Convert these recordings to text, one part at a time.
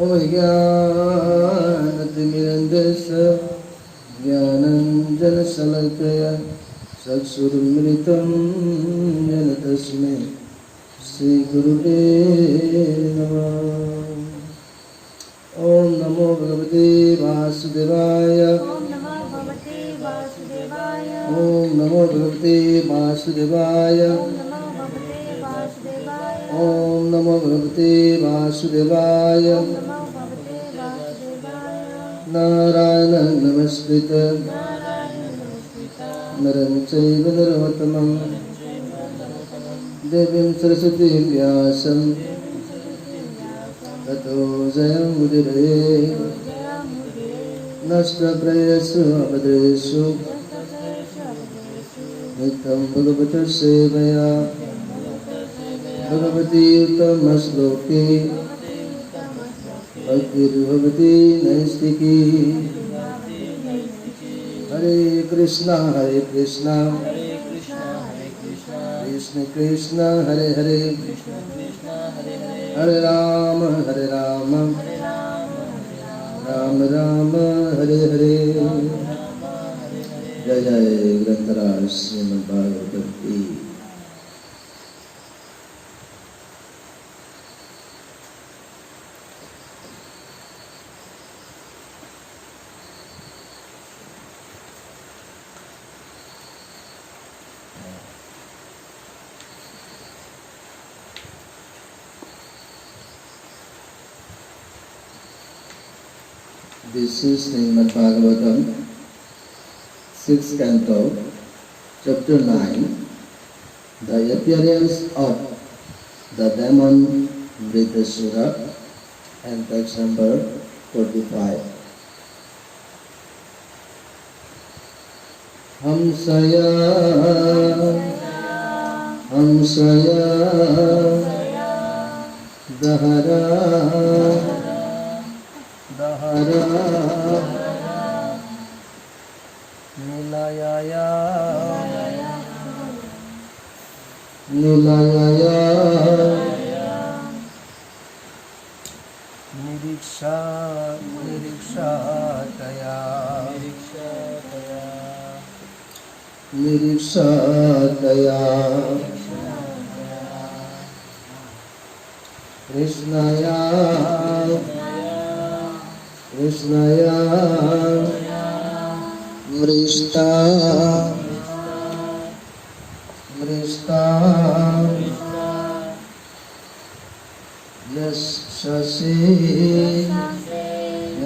ओमज्ञानतिमिरन्दस्य ज्ञानञ्जनशलाकया चक्षुरुन्मिलितं येन तस्मै श्रीगुरुवे नमः। ॐ नमो भगवते वासुदेवाय। ॐ नमो भगवते वासुदेवाय। ॐ नमो भगवते वासुदेवाय। ॐ नमो भगवते वासुदेवाय। नारायणं नमस्कृत्य नरं चैव नरोत्तमं देवीं सरस्वतीं व्यासं ततो जयमुदीरये। नष्टप्रायेषु अभद्रेषु नित्यं भगवतः सेवया भगवती उत्तमश्लोके भक्तिर्भवती नैष्टिकी। हरे कृष्णा कृष्ण कृष्ण हरे हरे, हरे राम राम राम हरे हरे। जय जय ग्रंथराज श्रीमद्भागवत की। This is Srimad Bhagavatam, 6th canto, chapter 9, the appearance of the demon Vritrasura, and text number 45. Hamsaya Dahara Nilayaya Nirikshātaya Krishnaya Vrishta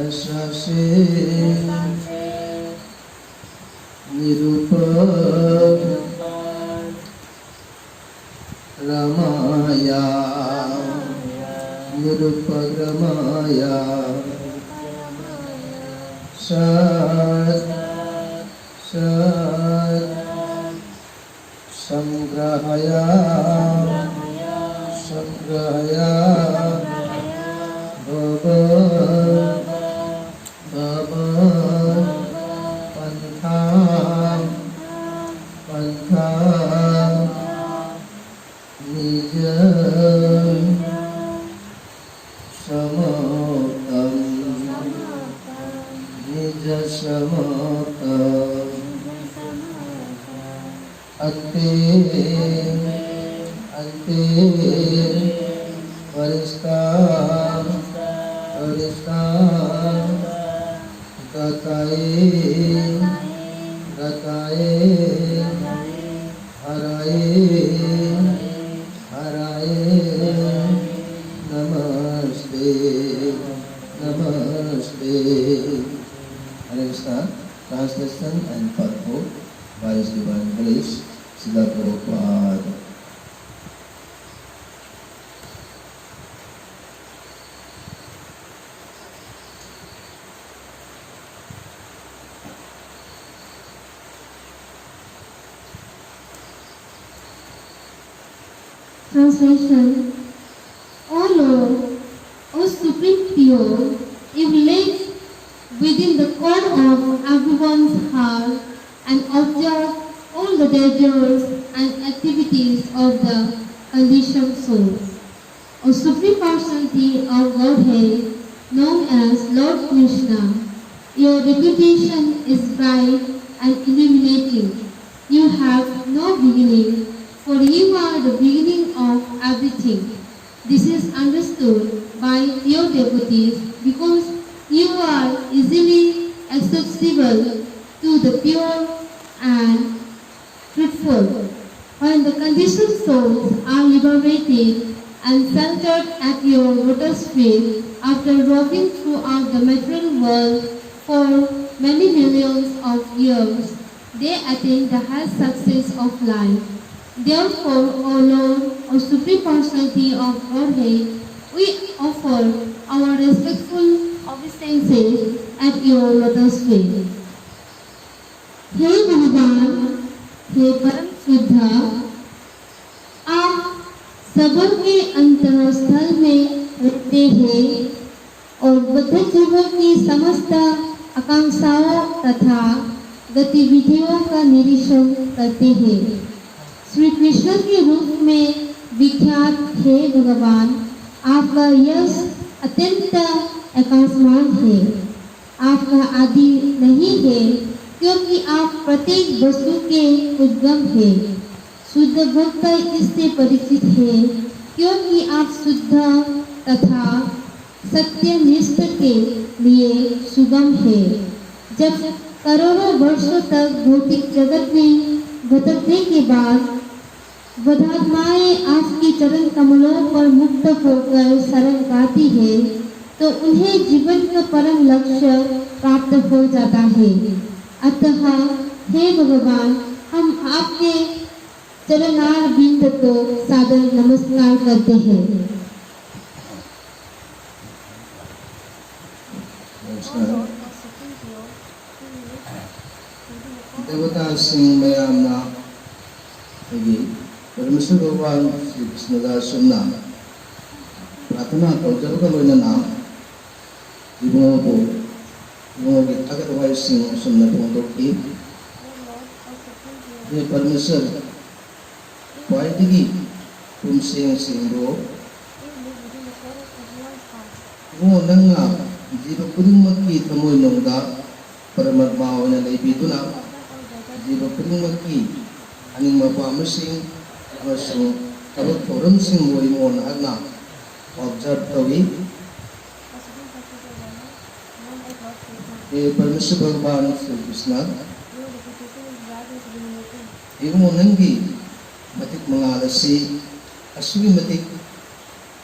Yashasi Nirupa Ramaya Sat Samgrahaya Bhava Pantha Nija Samotam Ante Varista Gataye Haraye Namaste. Hare Krishna. Translation and purport by His Divine Grace, Srila Prabhupada. Translation. O Lord, O Supreme Pure, you live within the core of everyone's heart and observe all the dangers and activities of the conditioned soul. O Supreme Personality of Godhead, known as Lord Krishna. Your reputation is bright and illuminating. You have no beginning, for you are the beginning of everything. This is understood by your devotees because you are easily accessible to the pure and fruitful. When the conditioned souls are liberated and centered at your lotus feet after roaming throughout the material world for many millions of years, they attain the highest success of life. Therefore, O Lord, O Supreme Personality of Godhead, we offer our respectful obeisances at your lotus feet. हे भगवान, हे परम शुद्धा, आप सबों के अंतरस्थल में रहते हैं और बुद्ध जीवों की समस्त आकांक्षाओं तथा गतिविधियों का निरीक्षण करते हैं। श्री कृष्ण के रूप में विख्यात हे भगवान, आपका यश अत्यंत आकाशमान है। आपका आदि नहीं है क्योंकि आप प्रत्येक वस्तु के उद्गम हैं। शुद्ध भक्त इससे परिचित है क्योंकि आप शुद्ध तथा सत्यनिष्ठ के लिए सुगम है। जब करोड़ों वर्षों तक भौतिक जगत में भटकने के बाद बद्धात्माएं आपके चरण कमलों पर मुक्त होकर शरण गाती है तो उन्हें जीवन का परम लक्ष्य प्राप्त हो जाता है। अतः हे भगवान, हम आपके चरणार बिंद को सादर नमस्कार करते हैं। देवता सिंह मयामना परमेश्वर भगवान श्री कृष्णदास सुनना प्रार्थना तौजबगा लोइनना इबुंगो की ताकत वाई सिंह सुनना फोंदोकी ये परमेश्वर ख्वाइदगी पुंसिंग सिंहबो इबुंगो नंगा जीव खुदिंगमक्की थमोय नोंदा परमात्मा ओइना लेबिदुना जीव खुदिंगमक्की अनिंगमा पामसिंग अमसुंग तबक थोरमसिंग बोइमो नहना ऑब्जर्व तवी ये परमेश्वर भगवान श्री कृष्ण इबुंगो नंगी मतिक मंगालसी असुगी मतिक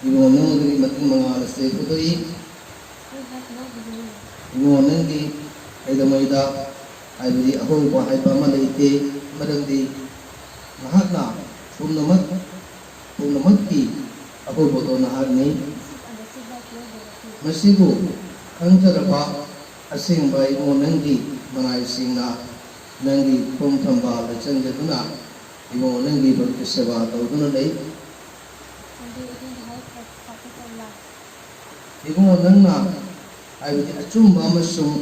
इबुंगो नंगी मतिक मंगालसी खुदई इबुंगो नंगी ऐदमैदा आइबदी अहोइबा हाइबा मा लेते मरंदी नहाना पुनमत की अहोइबोदो नहानी मसिगु खंजरबा असिंबा इबुंगो नंगी मनाइसिंगना नंगी पुंथंबा लचंजदुना इबुंगो नंगी भक्ति सेवा तौदुना लई इबुंगो नंगना आइबदी अचुंबा अमसुंग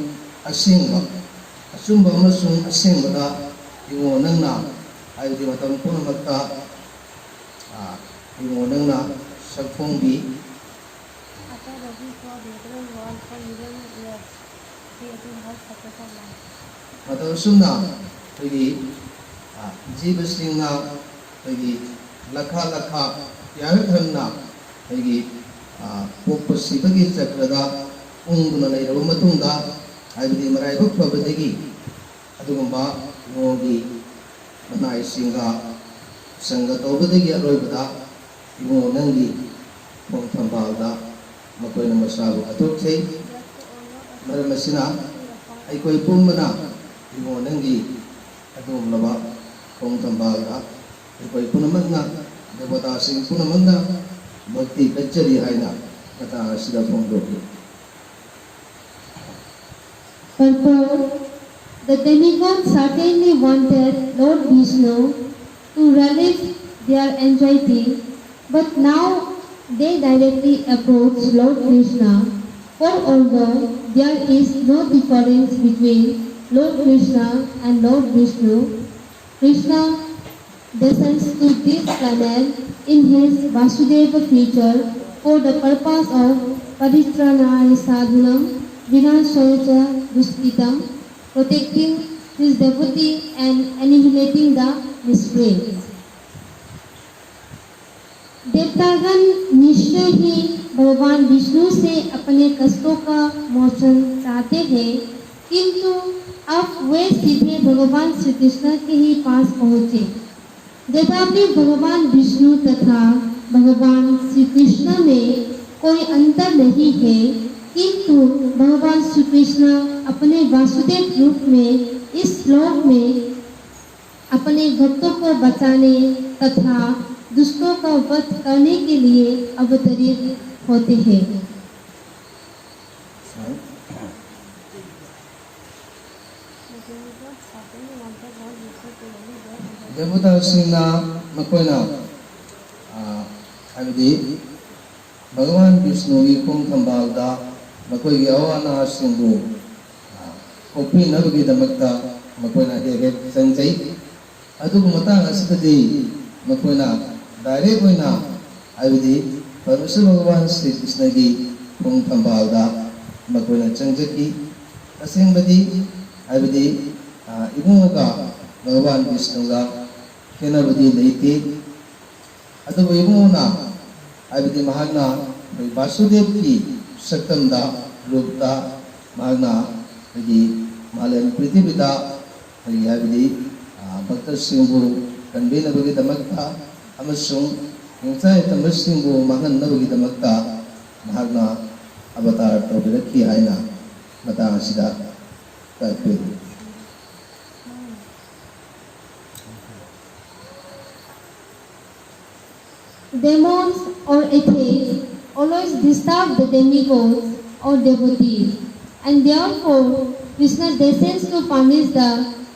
असिंबदा इबुंगो नंगना आइबदी मतम पुनमत्ता इबुंगो नंगना सकफोंबी मतम सुना तगी जीव सिंगना तगी लखा लखा यारथन्ना तगी पोपसिबगी चक्रदा उंगुना लेरब मतुंगा आइबदी मराइबक फबदगी अदुगुंबा मोगी मनाई सिंगा संग तौबदगी अरोइबदा इबुंगो नंगी पोंथंबालदा मकोइना मसाबु अतुक्थे मरमसिना अइकोइ पुंबना इबुंगो नंगी अदुमलबा पोंथंबालदा अइकोइ पुनमंगना देवता सिंह पुनमंगना भक्ति कच्चरी हाइना कथा सिदा फोंदोकी Purport: the demigods certainly wanted Lord Vishnu to relieve their anxiety, but now they directly approach Lord Krishna. For although there is no difference between Lord Krishna and Lord Vishnu, Krishna descends to this planet in his Vasudeva feature for the purpose of paritranaya sadhanam vinashaya dushkitam, protecting his devotee and annihilating the miscreants. देवतागण निश्चय ही भगवान विष्णु से अपने कष्टों का मोचन चाहते हैं, किंतु अब वे सीधे भगवान श्री कृष्ण के ही पास पहुँचे। तथापि भगवान विष्णु तथा भगवान श्री कृष्ण में कोई अंतर नहीं है, किंतु भगवान श्री कृष्ण अपने वासुदेव रूप में इस श्लोक में अपने भक्तों को बचाने तथा दुष्टों का वध करने के लिए अवतरित होते हैं। देवता सिंहना मकोइना हाइबदी भगवान विष्णु की कुम थंबालदा मकोई की अवाना सिंहु कोपी नबगी दमकता मकोइना हे संजय अदुगु मतंग असददी मकोइना डायरेक्ट होइना हाइबदी परमेश्वर भगवान श्री कृष्ण की कुम थंबालदा मकोइना चंजकी असिंबदी हाइबदी इबुंगा भगवान विष्णु का खेनबदी लेते अदुगु इबुंगना हाइबदी महागना वासुदेव की शक्तमदा रूपता महागना हगी मालन पृथ्वीदा हगी हाइबदी भक्त सिंहु कन्वेनबगी दमकता अमसुंग हिंसाय तमसिंहु मांगनबगी दमकता महागना अवतार तौबिरखी हाइना मता असिदा तात्पर्य। Demons or atheists always disturb the demigods or devotees, and therefore Krishna descends to punish the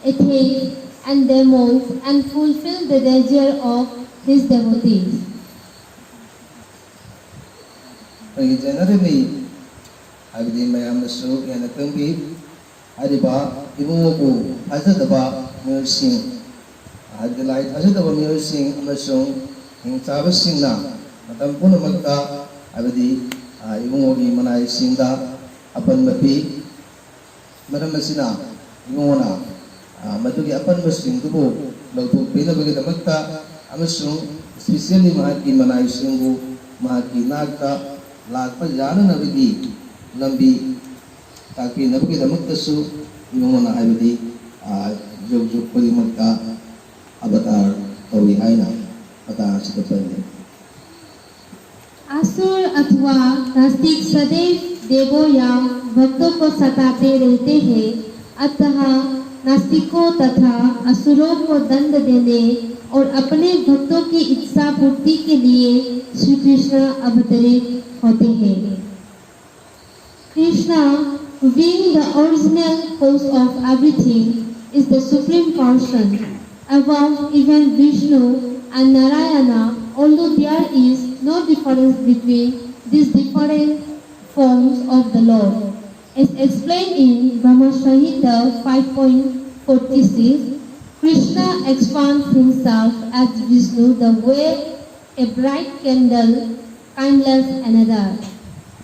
atheists and demons and fulfill the desire of his devotees. Generally, हाइबदी मयामसु याना तंगी हाइबा इबुंगु हाजदबा म्यूसिंग हाइबदी लाइट हाजदबा म्यूसिंग अमसुंग हिंसाबा सिंगना मतम पुनमक्ता हाइबदी इबुंगु की मनाई सिंगदा अपन मपी मरम मसिना इबुंगुना मदुगी अपन मसिंगदुबु लौतु पिनबगी दमक्ता अमसुंग स्पेशली महाकी मनाई सिंगु महाकी नागता लाखपा जाननबगी लंबी ताकि नबगी दमक्तसु इबुंगुना हाइबदी जुग जुग परिमक्ता अवतार तौई हाइना पता सिद्धपन्ने। असुर अथवा नास्तिक सदैव देवों या भक्तों को सताते रहते हैं, अतः नास्तिकों तथा असुरों को दंड देने और अपने भक्तों की इच्छा पूर्ति के लिए श्री कृष्ण अवतरित होते हैं। Krishna, being the original cause of everything, is the supreme person above even Vishnu and Narayana, although there is no difference between these different forms of the Lord. As explained in Brahma Samhita 5.46, Krishna expands himself as Vishnu the way a bright candle kindles another.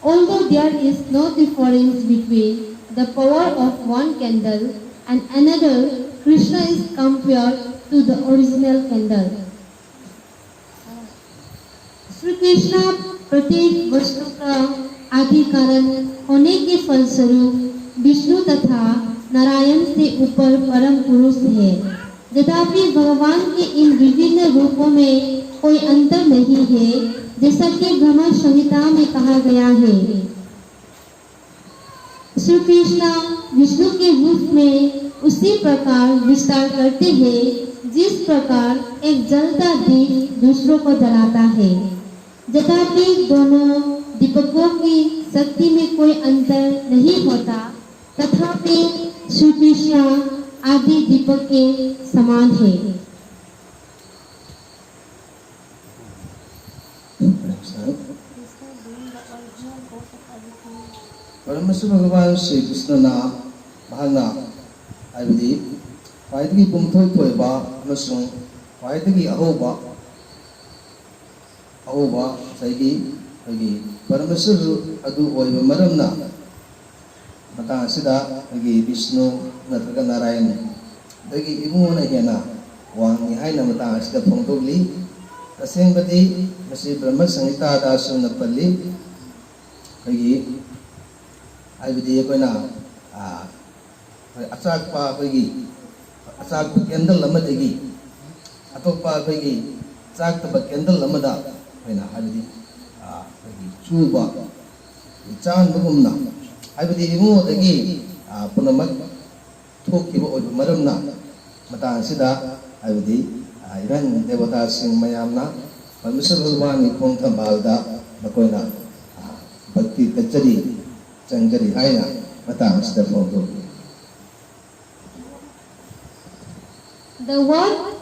Although there is no difference between the power of one candle and another, Krishna is compared to the original candle. Shri Krishna प्रत्येक वस्तु का आदि कारण होने के फलस्वरूप विष्णु तथा नारायण से ऊपर परम पुरुष है। तथापि भगवान के इन विभिन्न रूपों में कोई अंतर नहीं है, जैसा कि ब्रह्म संहिता में कहा गया है। श्री कृष्ण विष्णु के रूप में उसी प्रकार विस्तार करते हैं जिस प्रकार एक जलता दीप दूसरों को जलाता है। तथापि दोनों दीपकों की शक्ति में कोई अंतर नहीं होता, तथापि श्री कृष्ण आदि दीपक के समान है। परमेश्वर भगवान श्री कृष्ण ना भागना हाइबदी ख्वाइदगी पुंथोय थोयबा ख्वाइदगी अहोबा सैगी ꯑꯩꯈꯣꯏꯒꯤ ꯄꯔꯃꯦꯁꯔ ꯑꯗꯨ ꯑꯣꯏꯕ ꯃꯔꯝꯅ ꯃꯇꯥꯡ ꯑꯁꯤꯗ ꯑꯩꯈꯣꯏꯒꯤ ꯕꯤꯁꯅꯨ ꯅꯠꯇ꯭ꯔꯒ ꯅꯥꯔꯥꯌꯟ ꯑꯗꯒꯤ ꯏꯕꯨꯡꯉꯣꯅ ꯍꯦꯟꯅ ꯋꯥꯡꯉꯤ ꯍꯥꯏꯅ ꯃꯇꯥꯡ ꯑꯁꯤꯗ ꯐꯣꯡꯗꯣꯛꯂꯤ ꯇꯁꯦꯡꯕꯗꯤ ꯃꯁꯤ ꯕ꯭ꯔꯍ꯭ꯃ ꯁꯪꯍꯤꯇꯥꯗ ꯑꯁꯨꯝꯅ ꯄꯜꯂꯤ ꯑꯩꯈꯣꯏꯒꯤ ꯍꯥꯏꯕꯗꯤ ꯑꯩꯈꯣꯏꯅ ꯑꯆꯥꯛꯄ ꯑꯩꯈꯣꯏꯒꯤ ꯑꯆꯥꯛꯄ ꯀꯦꯟꯗꯜ ꯑꯃꯗꯒꯤ ꯑꯇꯣꯞꯄ ꯑꯩꯈꯣꯏꯒꯤ ꯆꯥꯛꯇꯕ ꯀꯦꯟꯗꯜ ꯑꯃꯗ ꯑꯩꯈꯣꯏꯅ ꯍꯥꯏꯕꯗꯤ ꯑꯩꯈꯣꯏꯒꯤ ꯆꯨꯕ ꯆꯥꯟꯕꯒꯨꯝꯅ ꯍꯥꯏꯕꯗꯤ ꯏꯕꯨꯡꯉꯣꯗꯒꯤ ꯄꯨꯝꯅꯃꯛ ꯊꯣꯛꯈꯤꯕ ꯑꯣꯏꯕ ꯃꯔꯝꯅ ꯃꯇꯥꯡ ꯑꯁꯤꯗ ꯍꯥꯏꯕꯗꯤ ꯏꯚꯟ ꯗꯦꯕꯇꯥꯁꯤꯡ ꯃꯌꯥꯝꯅ ꯄꯔꯃꯦꯁꯔ ꯚꯒꯋꯥꯟꯒꯤ ꯈꯣꯡ ꯊꯝꯕꯥꯜꯗ ꯃꯈꯣꯏꯅ ꯚꯛꯇꯤ ꯀꯠꯆꯔꯤ ꯆꯪꯖꯔꯤ ꯍꯥꯏꯅ matang sa photo. The word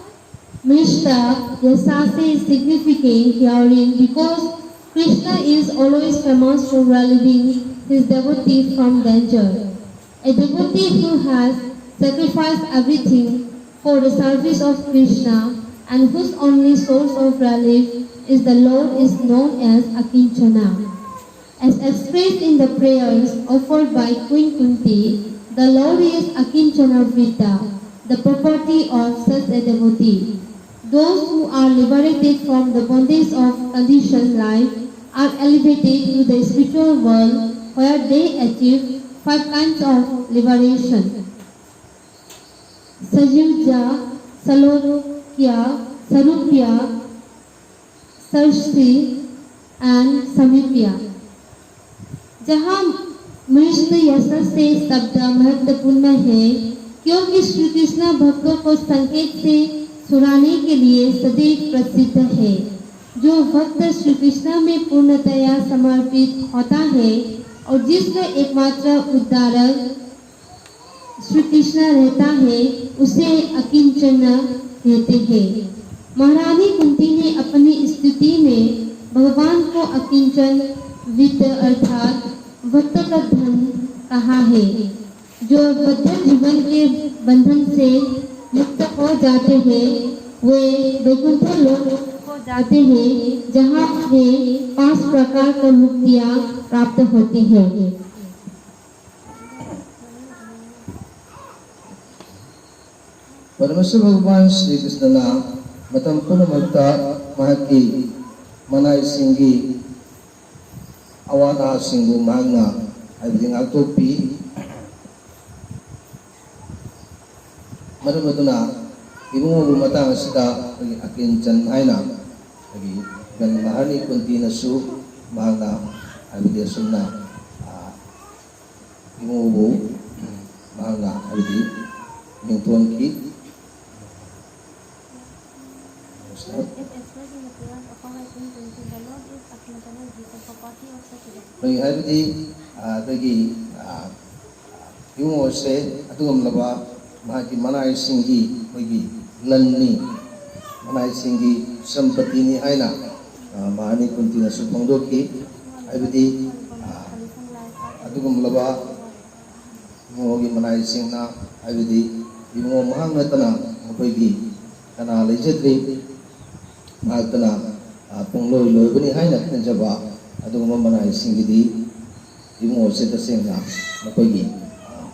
Mishta Yasasi is significant herein because Krishna is always famous for relieving his devotee from danger. A devotee who has sacrificed everything for the service of Krishna and whose only source of relief is the Lord is known as Akinchana. As expressed in the prayers offered by Queen Kunti, the Lord is Akinchana Vrita, the property of such a devotee. Those who are liberated from the bondage of conditioned life are elevated to the spiritual world where they achieve 5 kinds of liberation: Sajuja, Salokya, Sarupya, Sarshri and Samipya. जहाँ मृष्ट यशस से शब्द महत्वपूर्ण है क्योंकि श्री कृष्ण भक्तों को संकेत से सुनाने के लिए सदैव प्रसिद्ध है। जो भक्त श्री कृष्ण में पूर्णतया समर्पित होता है और जिसका एकमात्र उद्धारक श्री कृष्ण रहता है उसे अकिंचन कहते हैं। महारानी कुंती ने अपनी स्तुति में भगवान को अकिंचन वित्त अर्थात भक्त का धन कहा है। जो बद्ध जीवन के बंधन से मुक्त हो जाते हैं वे वैकुंठ लोक हो जाते हैं जहाँ वे 5 प्रकार की मुक्तियाँ प्राप्त होती हैं। परमेश्वर भगवान श्री कृष्ण ना मतम पुनमक्ता महकी मनाई सिंगी अवाना सिंगु मांगना हाइबदि ngaktopi मरमदुना इबुंगु matang asida akinchan haina agi gan mahani kunti nasu mangna haibdi asumna इबुंगु mangna haibdi mingtuan ki Bagi haibdi bagi yung ose atungam laba mahaki manai singgi bagi lanni manai singgi sampati ni haina mahani kunti na supangdoki haibdi atungam laba yung manai singna haibdi yung mahang natana bagi kana lejadri mahagtana pungloy loy bani haina kanjaba aduguma manai singidi imu oseta sengna nakogi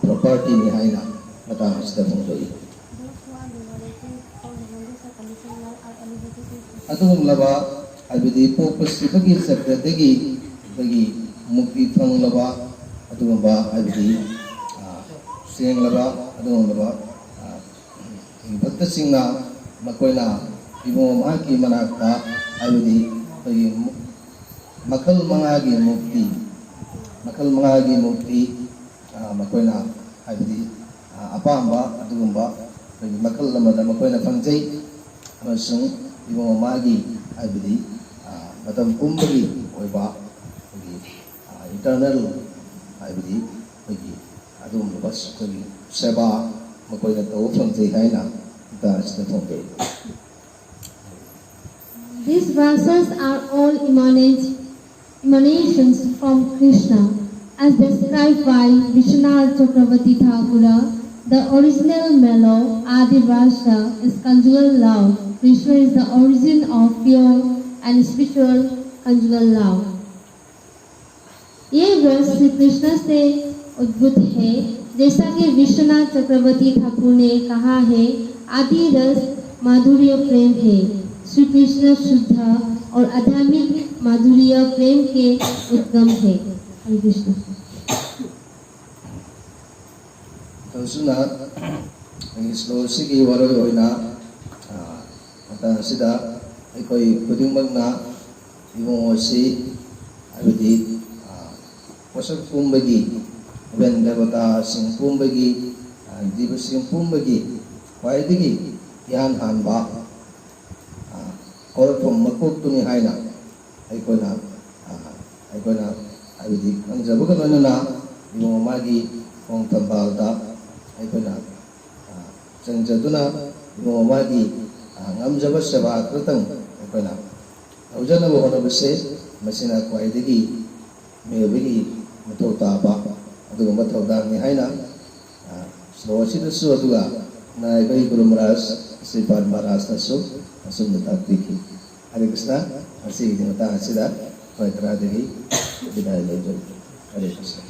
property ni haina matang asta pungloy adugum laba abidi popasi bagi sakradegi bagi mukti thang laba adugumba abidi seng laba adugum laba bhakta singna makoina imu mahaki manakta abidi bagi makal mangagi mukti makoina haibdi apamba adugumba makal lamada makoina pangjai amasung ibong magi haibdi matam kumbagi oiba eternal haibdi adugumba bas seba makoina to pangjai haina ta sthongbe. These verses are all emanations from Krishna. As described by Vishwanath Chakravarti Thakura, the original mellow Adi Rasa is conjugal love. Krishna is the origin of pure and spiritual conjugal love. ये वर्ष श्री कृष्ण से उद्भूत है। जैसा कि विश्वनाथ चक्रवर्ती ठाकुर ने कहा है, आदि रस माधुर्य प्रेम है। श्री कृष्ण शुद्ध और आध्यात्मिक माधुर्य प्रेम के उद्गम है। हरे कृष्ण। तौसुना स्लो सिगी वरोय होइना मता सिदा अखोई खुदिंगमगना इमोसी अबदी पोषक पुंबगी वेन देवता सिंह पुंबगी जीव सिंह पुंबगी वाइदिगी यान हानबा कोरफम मकोक्तुनि हाइना अखोना अबदी खंजबगनना इमो मागी ओं तंबालदा अखोना चंजदुना इमो मागी ngamjaba seba kratang akoina aujana bo honabase masina kwaidagi mebagi mato taba aduga mato dang ni haina so sida su aduga na gai guru maharaj sri par maharaj tasu asum tatiki Hare Krishna asi di mata asida koitra degi bidai lejo Hare Krishna.